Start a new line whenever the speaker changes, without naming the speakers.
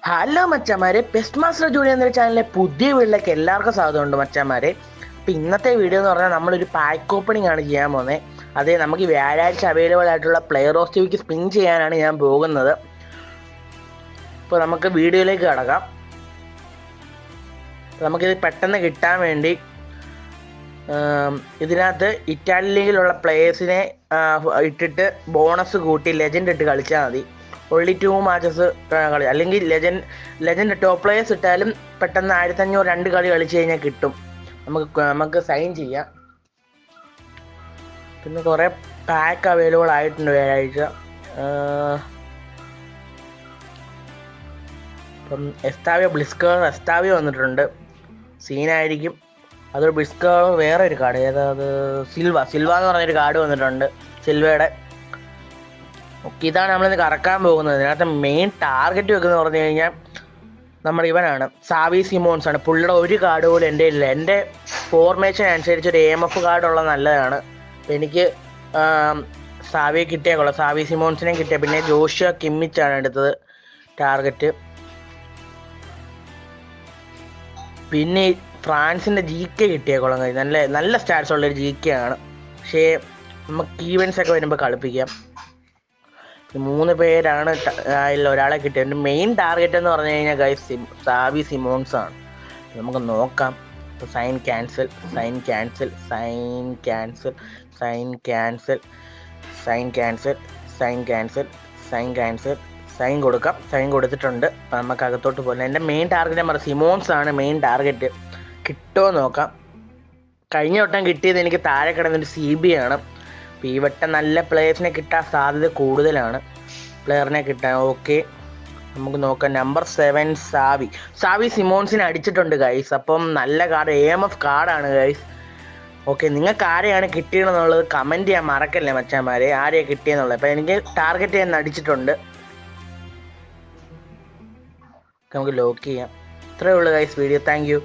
Hello മച്ചാമാരെ, pest master junior എന്ന ചാനലിലെ പുതിയ വീട്ടിലേക്ക് എല്ലാവർക്കും സ്വാഗതമുണ്ട് മച്ചാമാരെ. അപ്പം ഇന്നത്തെ വീഡിയോ എന്ന് പറഞ്ഞാൽ നമ്മളൊരു പാക്ക് ഓപ്പണിംഗ് ആണ് ചെയ്യാൻ പോകുന്നത്. അതെ, നമുക്ക് വ്യാഴാഴ്ച അവൈലബിൾ ആയിട്ടുള്ള player of the week spin ചെയ്യാനാണ് ഞാൻ പോകുന്നത്. അപ്പോൾ നമുക്ക് വീഡിയോയിലേക്ക് കടക്കാം. നമുക്കിത് പെട്ടെന്ന് കിട്ടാൻ വേണ്ടി ഇതിനകത്ത് ഇറ്റാലി ലീഗിലുള്ള പ്ലേയേഴ്സിനെ ഇട്ടിട്ട് ബോണസ് കൂട്ടി ലെജൻഡ് ഇട്ട് കളിച്ചാൽ മതി. only 2 മാച്ചസ് കളി, അല്ലെങ്കിൽ ലെജൻഡ് ടോപ്പ് പ്ലേയേഴ്സ് ഇട്ടാലും പെട്ടെന്ന് 1500 2 കളി കളിച്ച് കഴിഞ്ഞാൽ കിട്ടും. നമുക്ക് സൈൻ ചെയ്യാം. പിന്നെ കുറേ പാക്ക് അവൈലബിൾ ആയിട്ടുണ്ട് വ്യാഴാഴ്ച. ഇപ്പം എസ്താവിയോ വന്നിട്ടുണ്ട്, സീനായിരിക്കും. അതൊരു ബ്ലിസ്കേർ, വേറെ ഒരു കാർഡ്, ഏതാത് സിൽവ എന്ന് പറഞ്ഞൊരു കാർഡ് വന്നിട്ടുണ്ട്, സിൽവയുടെ. ഓക്കെ, ഇതാണ് നമ്മളിന്ന് കറക്കാൻ പോകുന്നത്. ഇതിനകത്ത് മെയിൻ ടാർഗറ്റ് വെക്കുന്നത് പറഞ്ഞു കഴിഞ്ഞാൽ നമ്മുടെ ഇവനാണ്, സാവി സിമോൺസ് ആണ്. പുള്ളിയുടെ ഒരു കാർഡ് പോലും എൻ്റെ ഇല്ല. എൻ്റെ ഫോർമേഷൻ അനുസരിച്ച് ഒരു AMF കാർഡുള്ള നല്ലതാണ്. എനിക്ക് സാവിയെ കിട്ടിയേക്കുള്ള, സാവി സിമോൺസിനെ കിട്ടിയ. പിന്നെ ജോഷ്യ കിമ്മിച്ചാണ് എടുത്തത് ടാർഗറ്റ്. പിന്നെ ഫ്രാൻസിൻ്റെ GK കിട്ടിയേക്കോളാം. നല്ല സ്റ്റാറ്റ്സ് ഉള്ളൊരു GK ആണ്. പക്ഷേ നമുക്ക് ഈവൻസ് ഒക്കെ വരുമ്പോൾ കളിപ്പിക്കാം. 3 പേരാണ് ഒരാളെ കിട്ടിയത്. മെയിൻ ടാർഗറ്റ് എന്ന് പറഞ്ഞു കഴിഞ്ഞാൽ ഗൈസ് സാവി സിമോൺസ് ആണ്. നമുക്ക് നോക്കാം. സൈൻ കൊടുക്കാം. സൈൻ കൊടുത്തിട്ടുണ്ട്. അപ്പം നമുക്ക് അകത്തോട്ട് പോകുന്നത്. എൻ്റെ മെയിൻ ടാർഗറ്റ് ഞാൻ പറഞ്ഞു, സിമോൺസ് ആണ് മെയിൻ ടാർഗറ്റ്. കിട്ടുമോ നോക്കാം. കഴിഞ്ഞ വട്ടം കിട്ടിയത് എനിക്ക് താഴെ കിടന്നൊരു CB ആണ്. അപ്പോൾ ഈ വട്ടം നല്ല പ്ലേയേഴ്സിനെ കിട്ടാൻ സാധ്യത കൂടുതലാണ്, പ്ലെയറിനെ കിട്ടാൻ. ഓക്കെ, നമുക്ക് നോക്കാം. നമ്പർ 7 സാവി സിമോൺസിനെ അടിച്ചിട്ടുണ്ട് ഗൈസ്. അപ്പം നല്ല കാർഡ്, AMF കാർഡാണ് ഗൈസ്. ഓക്കെ, നിങ്ങൾക്ക് ആരെയാണ് കിട്ടിയതെന്നുള്ളത് കമൻറ്റ് ചെയ്യാൻ മറക്കല്ലേ മച്ചാന്മാരെ, ആരെയാണ് കിട്ടിയെന്നുള്ളത്. അപ്പം എനിക്ക് ടാർഗറ്റ് ചെയ്യാൻ അടിച്ചിട്ടുണ്ട്. നമുക്ക് ലോക്ക് ചെയ്യാം. ഇത്രയേ ഉള്ളൂ ഗൈസ് വീഡിയോ. Thank you.